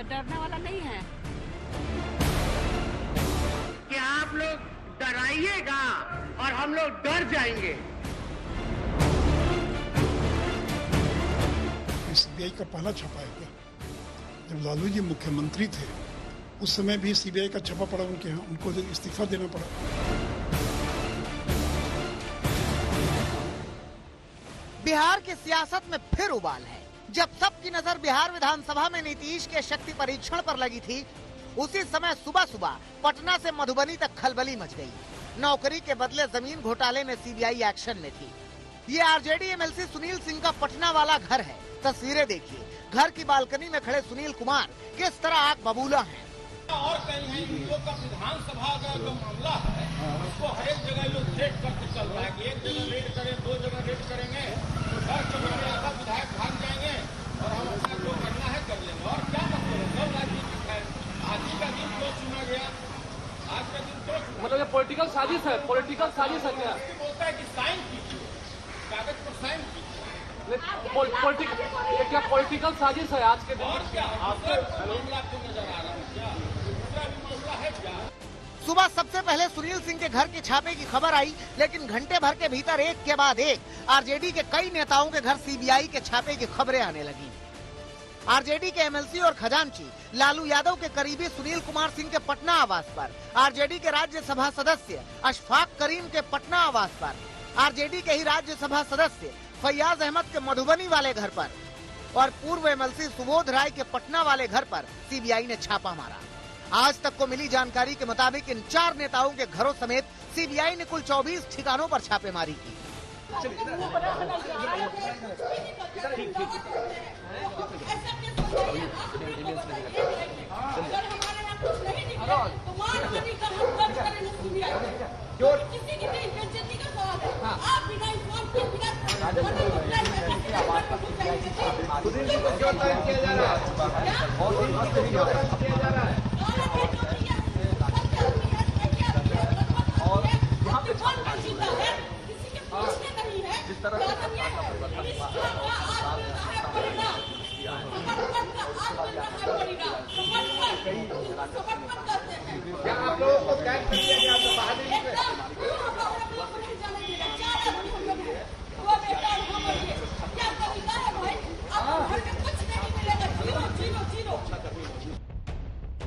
डरने वाला नहीं है कि आप लोग डराइएगा और हम लोग डर जाएंगे। सीबीआई का पहला छापा है क्या? जब लालू जी मुख्यमंत्री थे उस समय भी सीबीआई का छापा पड़ा उनके यहाँ, उनको इस्तीफा देना पड़ा। बिहार की सियासत में फिर उबाल है। जब सबकी नजर बिहार विधानसभा में नीतीश के शक्ति परीक्षण पर लगी थी, उसी समय सुबह सुबह पटना से मधुबनी तक खलबली मच गई। नौकरी के बदले जमीन घोटाले में सीबीआई एक्शन में थी। ये आरजेडी एमएलसी सुनील सिंह का पटना वाला घर है। तस्वीरें देखिए, घर की बालकनी में खड़े सुनील कुमार किस तरह आग बबूला हैं। और कहीं है इन लोग का विधानसभा का जो मामला है उसको हर एक जगह लोग रेड करके चल रहा है कि एक जगह रेड करें, दो जगह रेड करेंगे तो डर के मारे आधा विधायक भाग जाएंगे और हम अपना जो करना है कर लेंगे। और क्या मतलब है, सब राजनीतिक है। आज ही का दिन क्यों चुना गया? आज का दिन क्यों चुना? मतलब ये पॉलिटिकल साजिश है, पॉलिटिकल साजिश है क्या? बोलता है कि साइन कीजिए, कागज पर साइन कीजिए। ये क्या पॉलिटिकल साजिश है आज के दिन? और क्या आपको मामला आपको नजर आ रहा है क्या? दूसरा भी मामला है क्या? सुबह सबसे पहले सुनील सिंह के घर के छापे की खबर आई, लेकिन घंटे भर के भीतर एक के बाद एक आरजेडी के कई नेताओं के घर सीबीआई के छापे की खबरें आने लगी। आरजेडी के एमएलसी और खजांची लालू यादव के करीबी सुनील कुमार सिंह के पटना आवास पर, आरजेडी के राज्यसभा सदस्य अशफाक करीम के पटना आवास पर, आरजेडी के ही राज्यसभा सदस्य फैयाज अहमद के मधुबनी वाले घर पर और पूर्व एमएलसी सुबोध राय के पटना वाले घर पर सीबीआई ने छापा मारा। आज तक को मिली जानकारी के मुताबिक इन 4 नेताओं के घरों समेत सीबीआई ने कुल 24 ठिकानों पर छापेमारी की।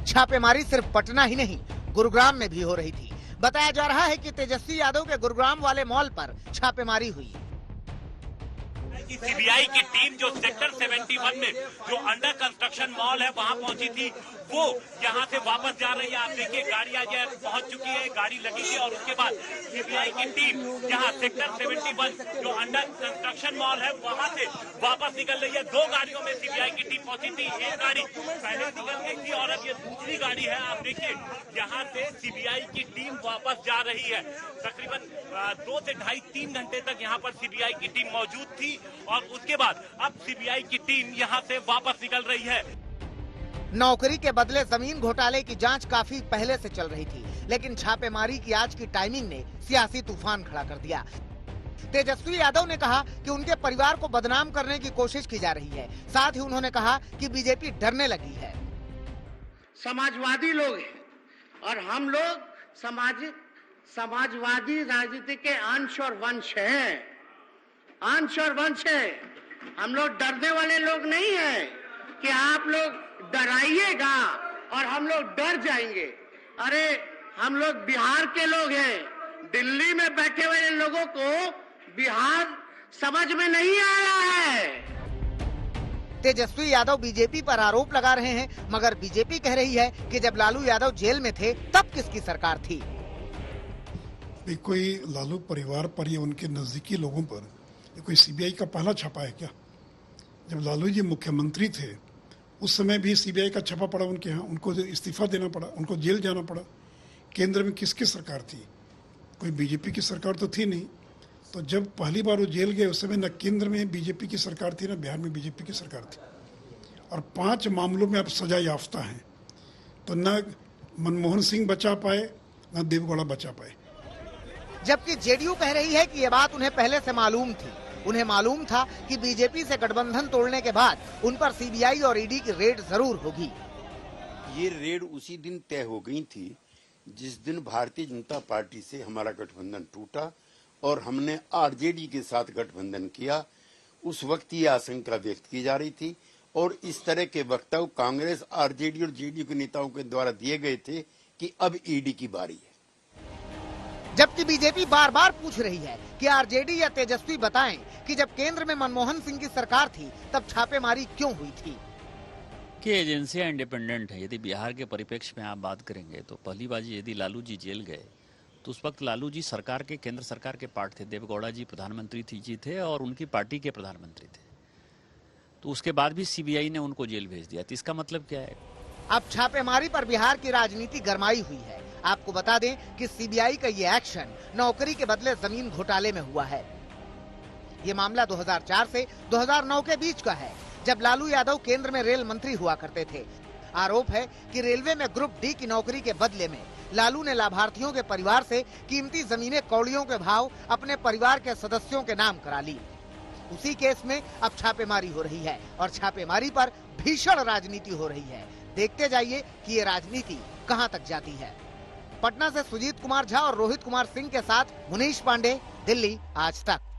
छापेमारी सिर्फ पटना ही नहीं, गुरुग्राम में भी हो रही थी। बताया जा रहा है कि तेजस्वी यादव के गुरुग्राम वाले मॉल पर छापेमारी हुई। सीबीआई की टीम जो सेक्टर 71 में जो अंडर कंस्ट्रक्शन मॉल है वहां पहुंची थी, वो यहां से वापस जा रही है। आप देखिए गाड़ी आज पहुंच चुकी है, गाड़ी लगेगी और उसके बाद सीबीआई की टीम यहां सेक्टर 71 जो अंडर कंस्ट्रक्शन मॉल है वहां से वापस निकल रही है। 2 गाड़ियों में सीबीआई की टीम पहुंची थी। एक गाड़ी पहले निकल गई थी और अब ये दूसरी गाड़ी है। आप देखिए यहाँ से सीबीआई की टीम वापस जा रही है। तकरीबन 2 से 2.5-3 घंटे तक यहाँ पर सीबीआई की टीम मौजूद थी और उसके बाद अब सीबीआई की टीम यहाँ से वापस निकल रही है। नौकरी के बदले जमीन घोटाले की जांच काफी पहले से चल रही थी, लेकिन छापेमारी की आज की टाइमिंग ने सियासी तूफान खड़ा कर दिया। तेजस्वी यादव ने कहा कि उनके परिवार को बदनाम करने की कोशिश की जा रही है। साथ ही उन्होंने कहा कि बीजेपी डरने लगी है। समाजवादी लोग हैं और हम लोग समाजवादी राजनीति के अंश और वंश हैं, अंश और वंश है। हम लोग डरने वाले लोग नहीं हैं कि आप लोग डराइएगा और हम लोग डर जाएंगे। अरे हम लोग बिहार के लोग हैं। दिल्ली में बैठे हुए लोगों को बिहार समझ में नहीं आ रहा है। तेजस्वी यादव बीजेपी पर आरोप लगा रहे हैं, मगर बीजेपी कह रही है कि जब लालू यादव जेल में थे तब किसकी सरकार थी। कोई लालू परिवार पर या उनके नजदीकी लोगों पर कोई सीबीआई का पहला छापा है क्या? जब लालू जी मुख्यमंत्री थे उस समय भी सीबीआई का छापा पड़ा उनके यहाँ, उनको इस्तीफा देना पड़ा, उनको जेल जाना पड़ा। केंद्र में किसकी सरकार थी? कोई बीजेपी की सरकार तो थी नहीं। तो जब पहली बार वो जेल गए उस समय न केंद्र में बीजेपी की सरकार थी न बिहार में बीजेपी की सरकार थी, और 5 मामलों में अब सजा याफ्ता हैं। तो न मनमोहन सिंह बचा पाए न देवगौड़ा बचा पाए। जबकि जेडीयू कह रही है कि ये बात उन्हें पहले से मालूम थी। उन्हें मालूम था कि बीजेपी से गठबंधन तोड़ने के बाद उन पर सीबीआई और ईडी की रेड जरूर होगी। ये रेड उसी दिन तय हो गई थी जिस दिन भारतीय जनता पार्टी से हमारा गठबंधन टूटा और हमने आरजेडी के साथ गठबंधन किया। उस वक्त ये आशंका व्यक्त की जा रही थी और इस तरह के वक्तव्य कांग्रेस, आरजेडी और जेडीयू के नेताओं के द्वारा दिए गए थे कि अब ईडी की बारी है। जबकि बीजेपी बार बार पूछ रही है कि आरजेडी या तेजस्वी बताएं कि जब केंद्र में मनमोहन सिंह की सरकार थी तब छापेमारी क्यों हुई थी। कि एजेंसियां इंडिपेंडेंट हैं। यदि बिहार के परिप्रेक्ष्य में आप बात करेंगे तो पहली बाजी यदि लालू जी जेल गए तो उस वक्त लालू जी सरकार के, केंद्र सरकार के पार्ट थे। देवेगौड़ा जी प्रधानमंत्री जी थे और उनकी पार्टी के प्रधानमंत्री थे। तो उसके बाद भी सीबीआई ने उनको जेल भेज दिया। तो इसका मतलब क्या है? अब छापेमारी पर बिहार की राजनीति गरमाई हुई है। आपको बता दें कि सीबीआई का ये एक्शन नौकरी के बदले जमीन घोटाले में हुआ है। ये मामला 2004 से 2009 के बीच का है, जब लालू यादव केंद्र में रेल मंत्री हुआ करते थे। आरोप है कि रेलवे में ग्रुप डी की नौकरी के बदले में लालू ने लाभार्थियों के परिवार से कीमती जमीनें कौड़ियों के भाव अपने परिवार के सदस्यों के नाम करा ली। उसी केस में अब छापेमारी हो रही है और छापेमारी पर भीषण राजनीति हो रही है। देखते जाइए कि ये राजनीति कहां तक जाती है। पटना से सुजीत कुमार झा और रोहित कुमार सिंह के साथ मुनीश पांडे, दिल्ली आज तक।